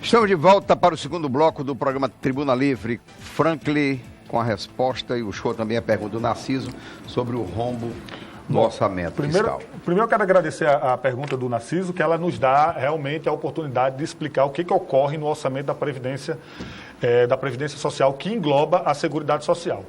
Estamos de volta para o segundo bloco do programa Tribuna Livre. Franklin com a resposta e o show também a pergunta do Narciso sobre o rombo no orçamento fiscal. Primeiro eu quero agradecer a pergunta do Narciso, que ela nos dá realmente a oportunidade de explicar o que ocorre no orçamento da Previdência Social, que engloba a Seguridade Social.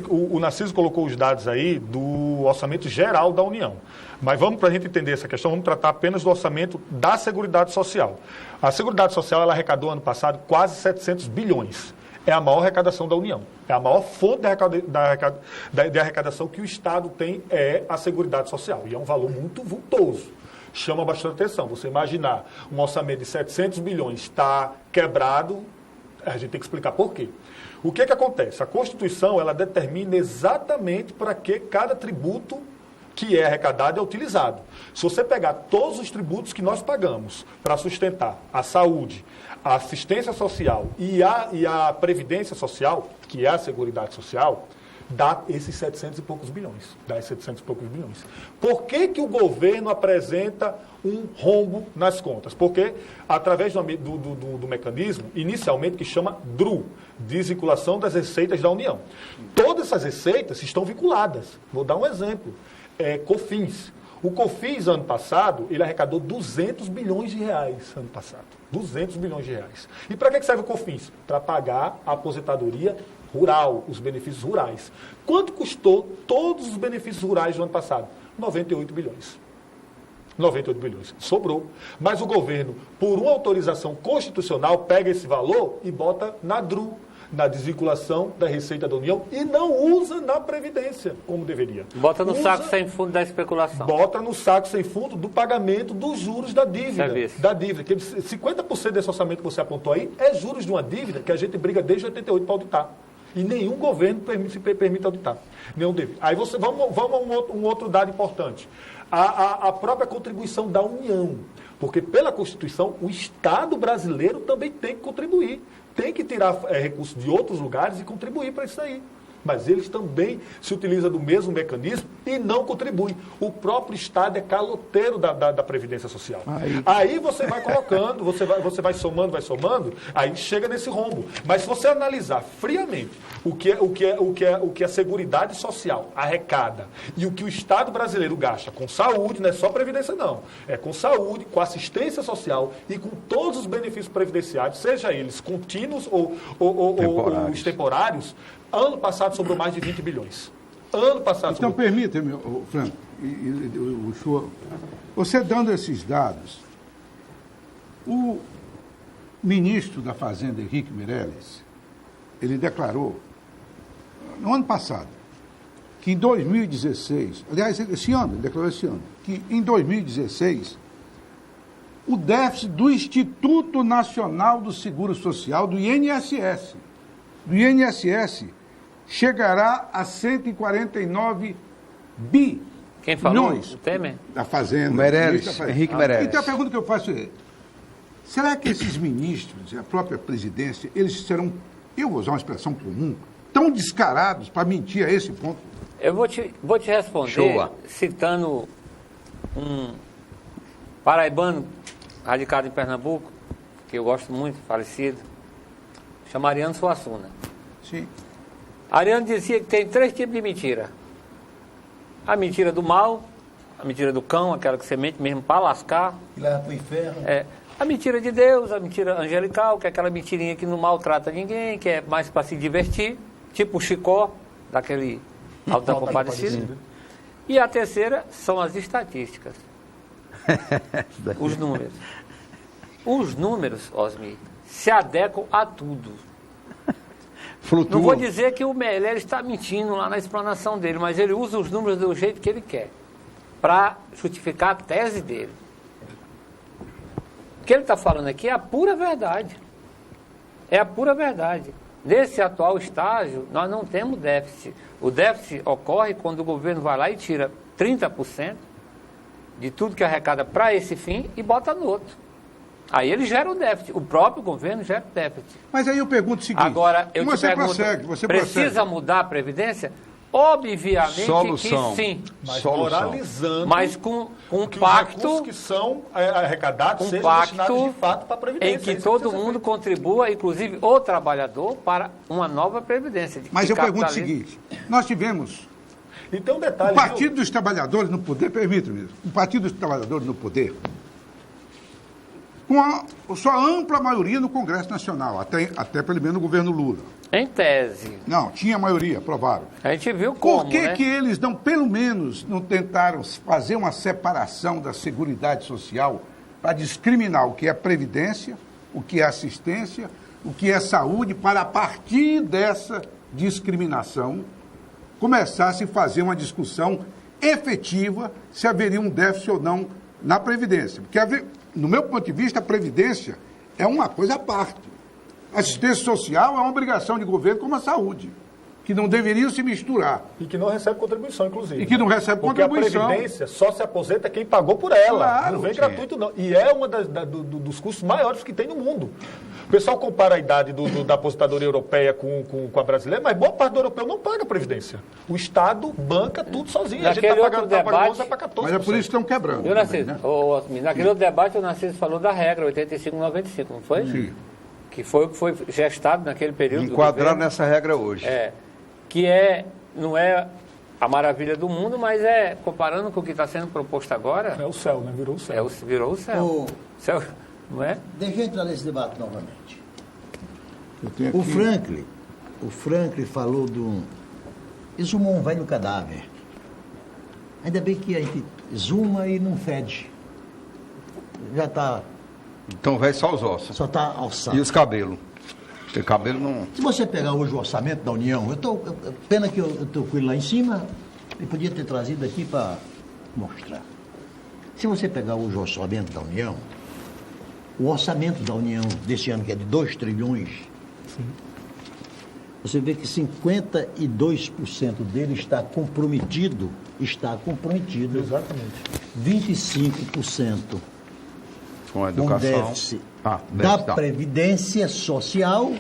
O Narciso colocou os dados aí do orçamento geral da União. Mas para a gente entender essa questão, vamos tratar apenas do orçamento da Seguridade Social. A Seguridade Social ela arrecadou ano passado quase 700 bilhões. É a maior arrecadação da União. É a maior fonte de arrecadação que o Estado tem é a Seguridade Social. E é um valor muito vultoso. Chama bastante atenção. Você imaginar um orçamento de 700 bilhões está quebrado, a gente tem que explicar por quê. O que acontece? A Constituição ela determina exatamente para que cada tributo que é arrecadado é utilizado. Se você pegar todos os tributos que nós pagamos para sustentar a saúde, a assistência social e a previdência social, que é a Seguridade Social, dá esses 700 e poucos bilhões. Por que o governo apresenta um rombo nas contas? Porque, através do mecanismo, inicialmente, que chama DRU, Desvinculação das Receitas da União. Todas essas receitas estão vinculadas. Vou dar um exemplo. COFINS. O COFINS, ano passado, ele arrecadou 200 bilhões de reais, ano passado. 200 bilhões de reais. E para que serve o COFINS? Para pagar a aposentadoria rural, os benefícios rurais. Quanto custou todos os benefícios rurais do ano passado? 98 bilhões. 98 bilhões. Sobrou. Mas o governo, por uma autorização constitucional, pega esse valor e bota na DRU, na desvinculação da Receita da União, e não usa na Previdência, como deveria. Bota no saco sem fundo da especulação. Bota no saco sem fundo do pagamento dos juros da dívida. Da dívida. Que 50% desse orçamento que você apontou aí é juros de uma dívida que a gente briga desde 88 para auditar. E nenhum governo se permite auditar. Nenhum deve. Aí vamos a um outro dado importante. A própria contribuição da União. Porque, pela Constituição, o Estado brasileiro também tem que contribuir. Tem que tirar recursos de outros lugares e contribuir para isso aí. Mas eles também se utilizam do mesmo mecanismo e não contribuem. O próprio Estado é caloteiro da Previdência Social. Aí você vai colocando, você vai somando, aí chega nesse rombo. Mas se você analisar friamente o que a Seguridade Social arrecada e o que o Estado brasileiro gasta com saúde, não é só Previdência não, é com saúde, com assistência social e com todos os benefícios previdenciários, seja eles contínuos ou os temporários. Ano passado sobrou mais de 20 bilhões. Ano passado então, permita-me, Franco, o senhor, você dando esses dados, o ministro da Fazenda, Henrique Meirelles, ele declarou, no ano passado, que em 2016, aliás, esse ano, ele declarou esse ano, que em 2016, o déficit do Instituto Nacional do Seguro Social, do INSS, chegará a 149 bilhões. Quem falou? O Temer? Da Fazenda. Henrique Meirelles. Então a pergunta que eu faço é, será que esses ministros, a própria presidência, eles serão, eu vou usar uma expressão comum, tão descarados para mentir a esse ponto? Eu vou te responder citando um paraibano radicado em Pernambuco, que eu gosto muito, falecido, chama Ariano Suassuna. Sim. Ariano dizia que tem 3 tipos de mentira. A mentira do mal, a mentira do cão, aquela que você mente mesmo para lascar. E leva para o inferno. A mentira de Deus, a mentira angelical, que é aquela mentirinha que não maltrata ninguém, que é mais para se divertir, tipo o Chicó, daquele Auto da Compadecida. E a terceira são as estatísticas. Os números. Os números, Osmi, se adequam a tudo. Flutua. Não vou dizer que o Meirelles está mentindo lá na explanação dele, mas ele usa os números do jeito que ele quer, para justificar a tese dele. O que ele está falando aqui é a pura verdade. É a pura verdade. Nesse atual estágio, nós não temos déficit. O déficit ocorre quando o governo vai lá e tira 30% de tudo que arrecada para esse fim e bota no outro. Aí ele gera o déficit. O próprio governo gera o déficit. Mas aí eu pergunto o seguinte. Agora, eu te pergunto, você precisa mudar a Previdência? Obviamente Solução. que sim. Mas Solução. moralizando Mas com um que os pacto, recursos que são arrecadados um sejam destinados pacto de fato para a Previdência. em que Isso todo precisa ser mundo feito. contribua, inclusive o trabalhador, para uma nova Previdência. Mas que eu pergunto o capitalize. seguinte: nós tivemos E tem um o detalhe. Partido dos Trabalhadores no poder, permita-me, o Partido dos Trabalhadores no poder, com a sua ampla maioria no Congresso Nacional, até pelo menos no governo Lula. Em tese. Não, tinha maioria, provável. A gente viu como, Por que, né? que eles não, pelo menos, não tentaram fazer uma separação da Seguridade Social para discriminar o que é previdência, o que é assistência, o que é saúde, para a partir dessa discriminação começasse a fazer uma discussão efetiva se haveria um déficit ou não na Previdência. Porque, no meu ponto de vista, a Previdência é uma coisa à parte. A assistência social é uma obrigação de governo como a saúde, que não deveriam se misturar. E que não recebe contribuição, inclusive. E que não recebe contribuição. Porque a Previdência só se aposenta quem pagou por ela. Claro, não vem sim. gratuito, não. E é um dos custos maiores que tem no mundo. O pessoal compara a idade da aposentadoria europeia com a brasileira, mas boa parte do europeu não paga a Previdência. O Estado banca tudo sozinho. A gente Naquele está outro pagando debate- para 14%. Mas é por isso que estão quebrando. Viu, também, Narciso? né? Ô, Osmir, naquele outro debate, o Narciso falou da regra 85-95, não foi? Sim. Que foi o que foi gestado naquele período. do Enquadrado governo. nessa regra hoje. Que não é a maravilha do mundo, mas comparando com o que está sendo proposto agora, É o céu, né? Virou o céu. virou o céu. O- Céu, não é? Deixa eu entrar nesse debate novamente. Eu tenho O aqui- Franklin falou exumou um velho cadáver. Ainda bem que a gente exuma e não fede. Já está, Então vai só os ossos. só está alçado. E os cabelos. Porque cabelo não... Se você pegar hoje o orçamento da União, pena que eu estou com ele lá em cima, eu podia ter trazido aqui para mostrar. Se você pegar hoje o orçamento da União, o orçamento da União desse ano, que é de 2 trilhões, você vê que 52% dele está comprometido. Exatamente. 25% Com a com educação. déficit da déficit, tá. Previdência Social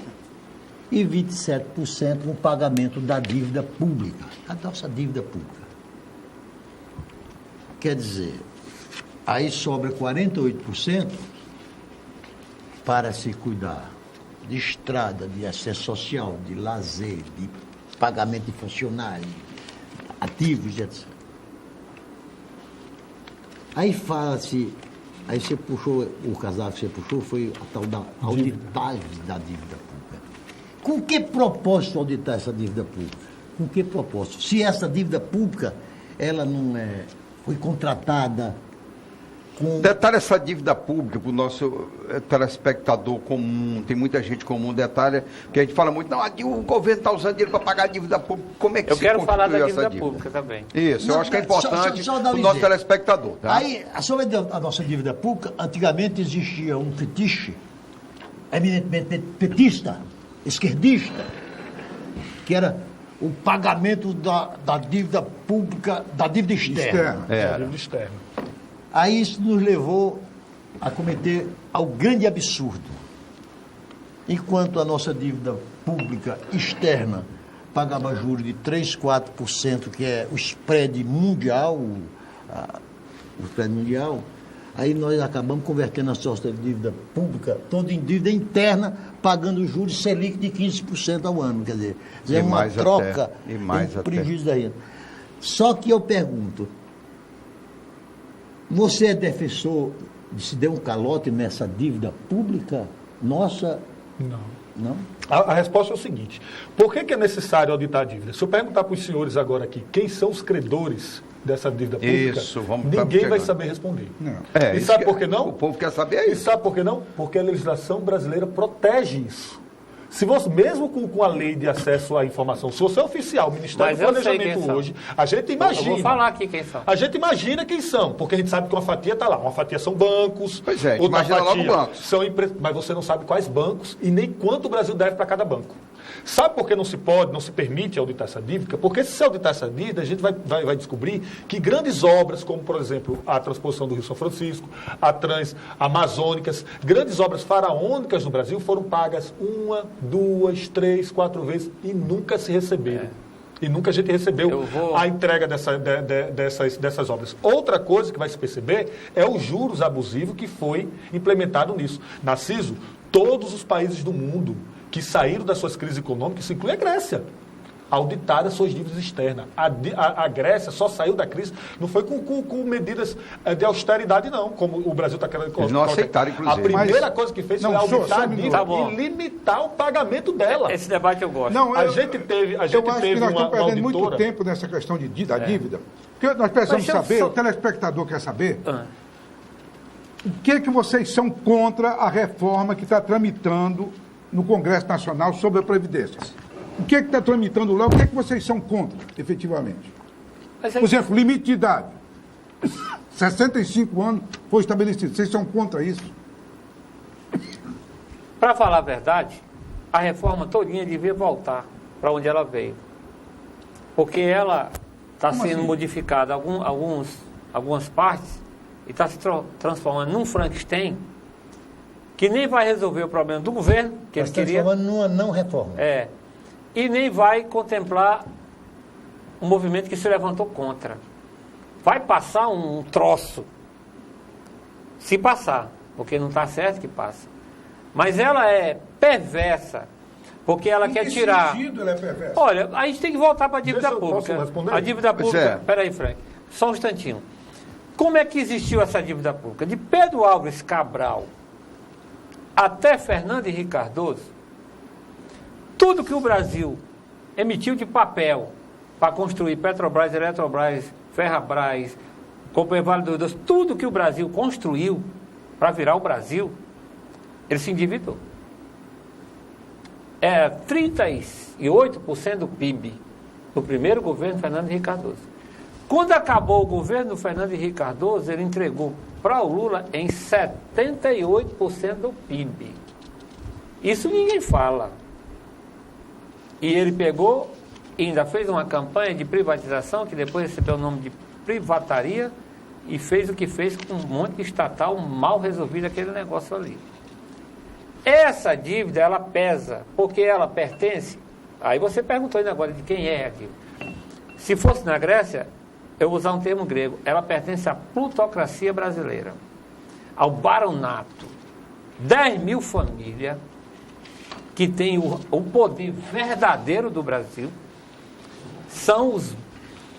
e 27% no pagamento da dívida pública, a nossa dívida pública. Quer dizer, aí sobra 48% para se cuidar de estrada, de assistência social, de lazer, de pagamento de funcionários, ativos, etc. Aí fala-se, aí você puxou, o casaco que você puxou foi a tal da auditagem da dívida pública. Com que propósito auditar essa dívida pública? Com que propósito? Se essa dívida pública, ela não foi contratada com... Detalhe essa dívida pública para o nosso telespectador comum, tem muita gente comum, detalhe, que a gente fala muito, não, o governo está usando dinheiro para pagar a dívida pública, como é que Eu se quero falar da constituiu essa dívida pública também. Isso, eu Não, acho que é só- importante só dar para o um nosso exemplo. telespectador. Tá? Aí, sobre a nossa dívida pública, antigamente existia um fetiche, eminentemente petista, esquerdista, que era o pagamento da dívida pública, da dívida externa. É a Era. dívida externa. Aí isso nos levou a cometer ao grande absurdo. Enquanto a nossa dívida pública externa pagava juros de 3, 4%, que é o spread mundial, aí nós acabamos convertendo a nossa dívida pública toda em dívida interna, pagando juros Selic de 15% ao ano. Quer dizer, E é uma mais troca até, e mais em até. prejuízo da renda. Só que eu pergunto, você é defensor de se der um calote nessa dívida pública nossa? Não. Não? A resposta é o seguinte: por que é necessário auditar a dívida? Se eu perguntar para os senhores agora aqui, quem são os credores dessa dívida pública, Isso, vamos ninguém vai chegando. saber responder. Não. É, E isso sabe que- por que não? O povo quer saber é E isso. sabe por que não? Porque a legislação brasileira protege isso. Se você, mesmo com a lei de acesso à informação, se você é oficial, o Ministério Mas do eu sei Planejamento quem são. hoje, a gente imagina. Eu vou falar aqui quem são. A gente imagina quem são, porque a gente sabe que uma fatia está lá. Uma fatia são bancos, Pois é, outra imagina fatia logo bancos. são empresas, mas você não sabe quais bancos e nem quanto o Brasil deve para cada banco. Sabe por que não se pode, não se permite auditar essa dívida? Porque se se auditar essa dívida, a gente vai descobrir que grandes obras, como por exemplo a transposição do Rio São Francisco, a Transamazônicas, grandes obras faraônicas no Brasil foram pagas 1, 2, 3, 4 vezes e nunca se receberam. E nunca a gente recebeu a entrega dessas obras. Outra coisa que vai se perceber é os juros abusivos que foi implementado nisso. Narciso, todos os países do mundo que saíram das suas crises econômicas, isso inclui a Grécia, auditaram as suas dívidas externas. A Grécia só saiu da crise, não foi com medidas de austeridade, não, como o Brasil está querendo colocar. Eles não aceitaram, inclusive. A primeira coisa que fez foi auditar a dívida e limitar o pagamento dela. Esse debate eu gosto. Não, A gente teve eu acho que nós estamos perdendo auditora. muito tempo nessa questão da dívida. Porque nós precisamos saber, o telespectador quer saber, o que vocês são contra a reforma que está tramitando no Congresso Nacional sobre a Previdência. O que está tramitando lá? O que vocês são contra, efetivamente? Por exemplo, limite de idade. 65 anos foi estabelecido. Vocês são contra isso? Para falar a verdade, a reforma todinha devia voltar para onde ela veio. Porque ela está sendo modificada algumas partes e está se transformando num Frankenstein que nem vai resolver o problema do governo, que eles queriam. Transformando numa não reforma. E nem vai contemplar um movimento que se levantou contra. Vai passar um troço, se passar, porque não está certo que passa. Mas ela é perversa, porque ela quer tirar... Sentido ela é perversa? Olha, a gente tem que voltar para a dívida pública. Posso responder? A dívida pública... Peraí, Frank, só um instantinho. Como é que existiu essa dívida pública? De Pedro Álvares Cabral até Fernando Henrique Cardoso, tudo que o Brasil emitiu de papel para construir Petrobras, Eletrobras, Ferrabras, Companhia Vale do Doce, tudo que o Brasil construiu para virar o Brasil, ele se endividou. É 38% do PIB do primeiro governo Fernando Henrique Cardoso. Quando acabou o governo do Fernando Henrique Cardoso, ele entregou para o Lula em 78% do PIB. Isso ninguém fala. E ele pegou e ainda fez uma campanha de privatização, que depois recebeu o nome de privataria, e fez o que fez com um monte de estatal mal resolvido aquele negócio ali. Essa dívida, ela pesa, porque ela pertence... Aí você perguntou ainda agora de quem é a dívida. Se fosse na Grécia, eu vou usar um termo grego, ela pertence à plutocracia brasileira, ao baronato. 10 mil famílias que têm o poder verdadeiro do Brasil são os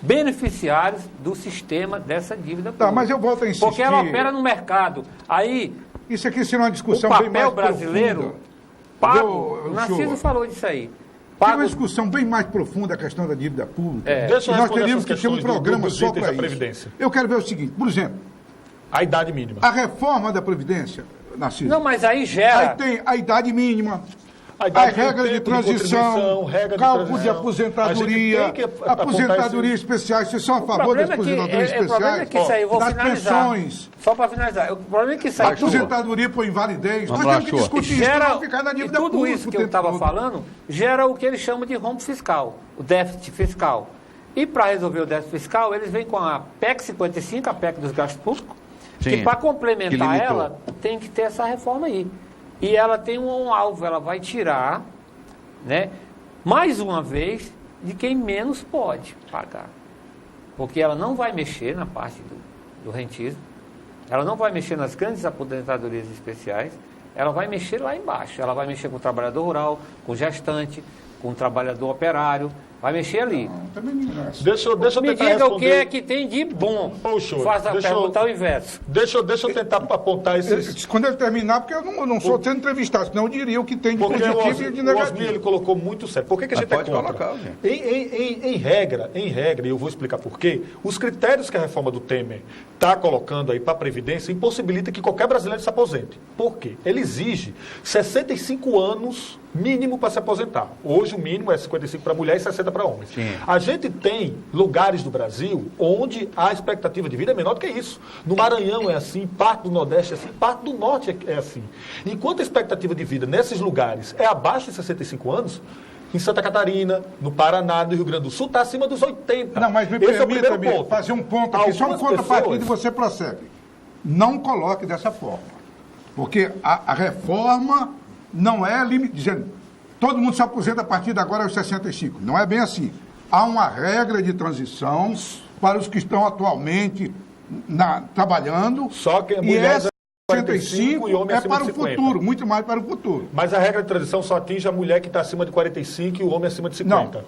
beneficiários do sistema dessa dívida pública. Tá, mas eu volto a insistir. Porque ela opera no mercado. Aí, isso aqui será uma discussão o bem mais papel brasileiro pago, o Narciso falou disso aí. Tem uma discussão bem mais profunda a questão da dívida pública. Deixa eu nós responder teríamos que ter um programa só para isso. Previdência. Eu quero ver o seguinte, por exemplo, a idade mínima. A reforma da Previdência, Narciso. Não, mas aí gera... Aí tem a idade mínima, a regra de transição, cálculo de aposentadoria, aposentadoria especiais. Vocês são a favor das aposentadorias especiais? O problema é que isso aí, eu vou finalizar. Pensões. Só para finalizar. O problema é que isso aí... Aposentadoria por invalidez. Nós temos que discutir isso para não ficar na dívida tudo pública. Isso que eu estava falando gera o que eles chamam de rombo fiscal, o déficit fiscal. E para resolver o déficit fiscal, eles vêm com a PEC 55, a PEC dos gastos públicos, que para complementar ela, tem que ter essa reforma aí. E ela tem um alvo, ela vai tirar, né, mais uma vez, de quem menos pode pagar. Porque ela não vai mexer na parte do rentismo, ela não vai mexer nas grandes aposentadorias especiais, ela vai mexer lá embaixo. Ela vai mexer com o trabalhador rural, com o gestante, com o trabalhador operário, vai mexer ali. Deixa eu Me tentar diga responder. o que é que tem de bom. Faça a pergunta ao inverso. Deixa eu tentar apontar esses... Quando ele terminar, porque eu não sou sendo entrevistado, senão eu diria o que tem de positivo e de negativo. O negativo. ele colocou muito sério. Por que a gente é contra? Colocar, em regra, e eu vou explicar por quê, os critérios que a reforma do Temer está colocando aí para a Previdência impossibilita que qualquer brasileiro se aposente. Por quê? Ele exige 65 anos mínimo para se aposentar. Hoje o mínimo é 55 para mulher e 60 para homens. Sim. A gente tem lugares do Brasil onde a expectativa de vida é menor do que isso. No Maranhão é assim, parte do Nordeste é assim, parte do Norte é assim. Enquanto a expectativa de vida nesses lugares é abaixo de 65 anos, em Santa Catarina, no Paraná, no Rio Grande do Sul, está acima dos 80. Não, mas me permita fazer um ponto aqui, só um contrapartida e você prossegue. Não coloque dessa forma. Porque a reforma não é dizendo todo mundo se aposenta a partir de agora aos 65. Não é bem assim. há uma regra de transição para os que estão atualmente trabalhando. Só que e mulheres essa 65 e homem é acima para de o 50. futuro, muito mais para o futuro. Mas a regra de transição só atinge a mulher que está acima de 45 e o homem acima de 50.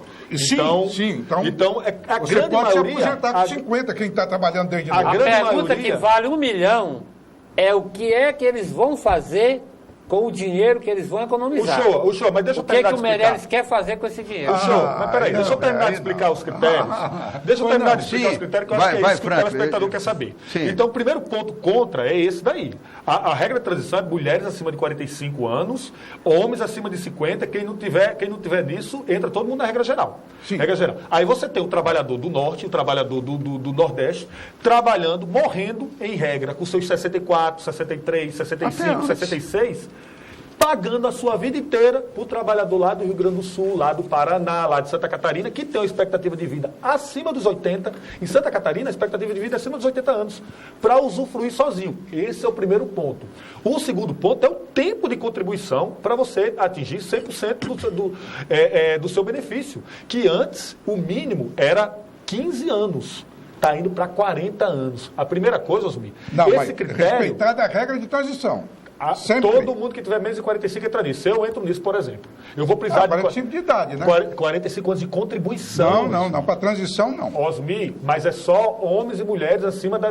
Não. Sim. Então a Você grande pode maioria... se aposentar com 50, quem está trabalhando desde A A novo. grande pergunta maioria- que vale 1 milhão é o que é que eles vão fazer com o dinheiro que eles vão economizar. O show, mas deixa eu O que, terminar que de o explicar. Meirelles quer fazer com esse dinheiro? Mas peraí, deixa eu terminar de aí explicar não. os critérios. Deixa eu terminar de explicar Sim. os critérios, que eu Vai, acho que é vai, isso que o Frank. telespectador quer saber. Sim. Então, o primeiro ponto contra é esse daí. A regra de transição é mulheres acima de 45 anos, homens acima de 50, quem não tiver nisso, entra todo mundo na regra geral. Sim. Regra geral. Aí você tem o trabalhador do norte, o trabalhador do nordeste, trabalhando, morrendo em regra, com seus 64, 63, 65, 66, pagando a sua vida inteira para o trabalhador lá do Rio Grande do Sul, lá do Paraná, lá de Santa Catarina, que tem uma expectativa de vida acima dos 80. Em Santa Catarina, a expectativa de vida é acima dos 80 anos, para usufruir sozinho. Esse é o primeiro ponto. O segundo ponto é o tempo de contribuição para você atingir 100% do seu benefício, que antes o mínimo era 15 anos. Está indo para 40 anos. A primeira coisa, Osmir, Não, esse mas critério... respeitada a regra de transição. Sempre. Todo mundo que tiver menos de 45 entra nisso. Eu entro nisso, por exemplo. Eu vou precisar de 45 de idade, né? 45 anos de contribuição. Não, para transição não. Osmi, mas é só homens e mulheres acima da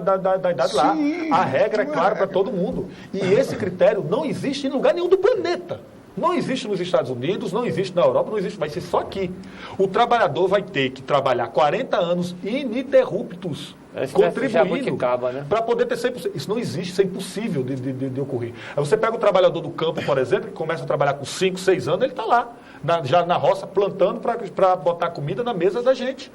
idade lá. Sim, A regra é não é clara para regra. todo mundo. E esse critério não existe em lugar nenhum do planeta. Não existe nos Estados Unidos, não existe na Europa, não existe, vai ser só aqui. O trabalhador vai ter que trabalhar 40 anos ininterruptos, contribuindo, né? para poder ter 100%. Isso não existe, isso é impossível de ocorrer. Aí você pega o trabalhador do campo, por exemplo, que começa a trabalhar com 5, 6 anos, ele está lá, já na roça, plantando para botar comida na mesa da gente.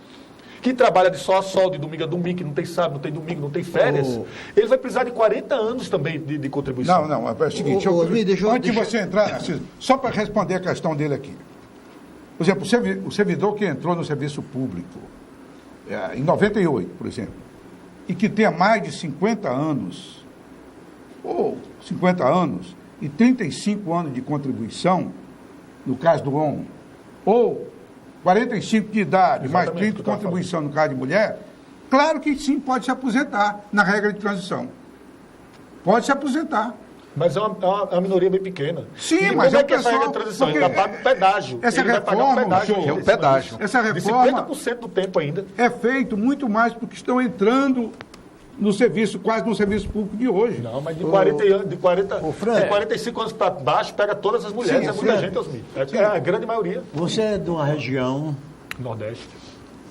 Que trabalha de sol a sol, de domingo a domingo, que não tem sábado, não tem domingo, não tem férias, ele vai precisar de 40 anos também de contribuição. Não, é o seguinte, antes de você entrar, Narciso, só para responder a questão dele aqui. Por exemplo, o servidor que entrou no serviço público em 98, por exemplo, e que tenha mais de 50 anos, ou 50 anos, e 35 anos de contribuição, no caso do homem, ou 45 de idade, Exatamente, mais 30 de contribuição no caso de mulher, claro que sim, pode se aposentar na regra de transição. Pode se aposentar. Mas é uma minoria bem pequena. Sim, e mas como é é que essa pessoal, regra de transição? Ele porque ainda paga um pedágio. essa Ele vai pagar um reforma, pedágio. João, É um pedágio. Essa De reforma 50% do tempo ainda. é feito muito mais porque estão entrando no serviço, quase no serviço público de hoje. Não, mas de 45 anos para baixo, pega todas as mulheres. Sim, É muita sim. gente, Osmir. É a grande maioria. Você é de uma região Nordeste.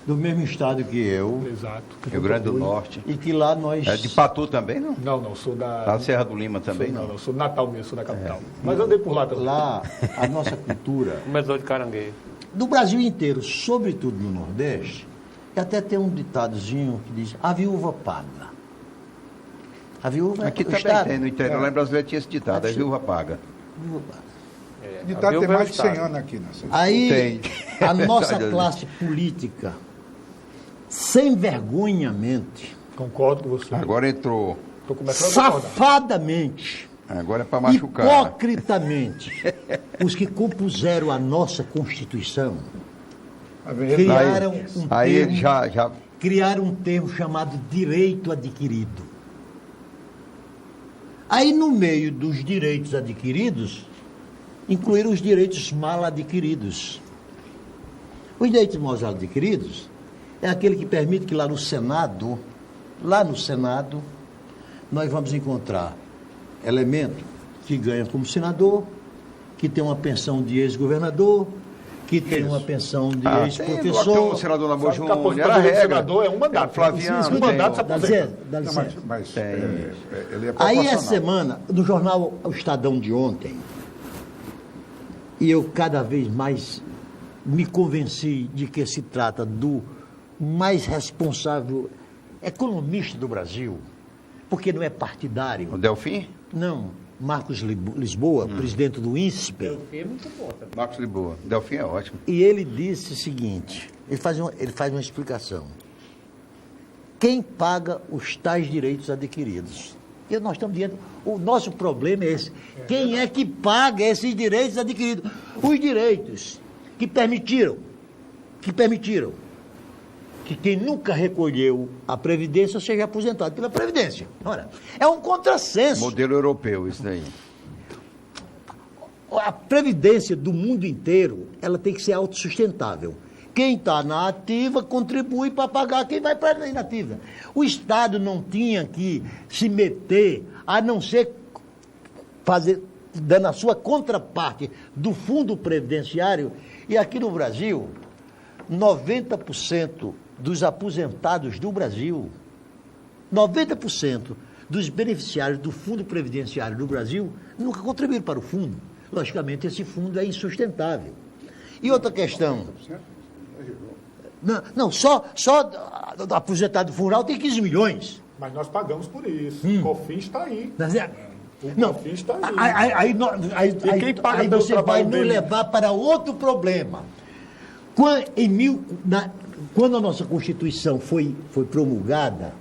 do mesmo estado que eu, Exato. Rio Grande do Norte. e que lá nós... É de Patu também, não? Não, sou da... Da Serra do Lima também, Não, não? sou do Natal mesmo, sou da capital. Mas eu andei por lá também. Lá, a nossa cultura, Comedor de caranguejo. do Brasil inteiro, sobretudo no Nordeste, e até tem um ditadozinho que diz, a viúva paga. A viúva Aqui é o também Estado. tem, no interior lá em Brasília tinha esse ditado, a viúva paga. A viúva paga. De a tem viúva é o mais de 100 Estado. anos aqui nessa. Aí, Tem. a nossa Verdade. classe política, sem vergonhamente, Concordo com você. Agora entrou. Estou começando a concordar. safadamente, Agora é para machucar. hipocritamente, os que compuseram a nossa Constituição Tá vendo? criaram Aí ele já criaram um termo chamado direito adquirido. Aí, no meio dos direitos adquiridos, incluíram os direitos mal adquiridos. Os direitos mal adquiridos é aquele que permite que lá no Senado, nós vamos encontrar elemento que ganha como senador, que tem uma pensão de ex-governador, que tem uma pensão de tem o ex-professor. senador Namor Sabe que a Júnior, aposentadoria era a do regra. senador é um mandato. Flaviano, Um mandato se Dá aposenta. licença, dá Não, licença. mas Tem. ele é Aí, essa proporcional. semana, no jornal O Estadão de ontem, e eu cada vez mais me convenci de que se trata do mais responsável economista do Brasil, porque não é partidário. O Delfim? Não, Marcos Lisboa, presidente do INSPE, Marcos Lisboa. Delfim é ótimo. e ele disse o seguinte, ele faz uma explicação. Quem paga os tais direitos adquiridos? E nós estamos diante, o nosso problema é esse. Quem é que paga esses direitos adquiridos? Os direitos que permitiram que quem nunca recolheu a Previdência seja aposentado pela Previdência. Ora, é um contrassenso. Modelo europeu, isso daí. A Previdência do mundo inteiro, ela tem que ser autossustentável. Quem está na ativa contribui para pagar quem vai para a inativa. O Estado não tinha que se meter, a não ser fazer, dando a sua contraparte do fundo previdenciário. E aqui no Brasil, 90% dos aposentados do Brasil, 90% dos beneficiários do fundo previdenciário do Brasil nunca contribuíram para o fundo. Logicamente, esse fundo é insustentável. E outra questão... Não, só aposentado rural tem 15 milhões. Mas nós pagamos por isso. O COFINS está aí. Não, COFINS está aí. Aí você vai nos levar para outro problema. Quando a nossa Constituição foi promulgada,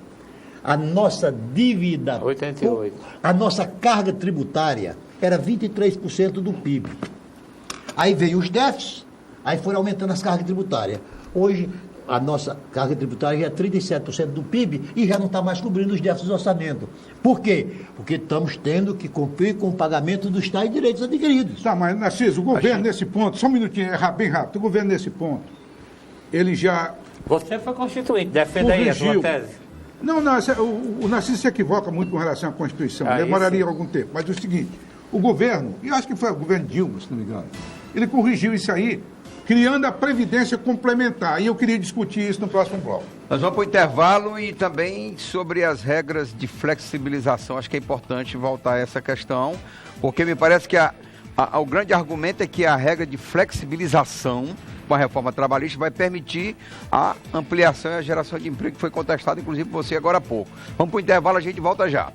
a nossa dívida, 88. a nossa carga tributária era 23% do PIB. Aí veio os déficits, aí foram aumentando as cargas tributárias. Hoje, a nossa carga tributária já é 37% do PIB e já não está mais cobrindo os déficits do orçamento. Por quê? Porque estamos tendo que cumprir com o pagamento dos tais direitos adquiridos. Tá, mas, Narciso, o governo nesse ponto, só um minutinho, bem rápido, o governo nesse ponto, ele já... Você foi constituinte, defenda aí a sua tese. Não, o Narciso se equivoca muito com relação à Constituição, demoraria algum tempo, mas é o seguinte, o governo, e acho que foi o governo Dilma, se não me engano, ele corrigiu isso aí, criando a Previdência Complementar. E eu queria discutir isso no próximo bloco. Nós vamos para o intervalo e também sobre as regras de flexibilização. Acho que é importante voltar a essa questão, porque me parece que o grande argumento é que a regra de flexibilização com a reforma trabalhista vai permitir a ampliação e a geração de emprego que foi contestada, inclusive, por você agora há pouco. Vamos para o intervalo, a gente volta já.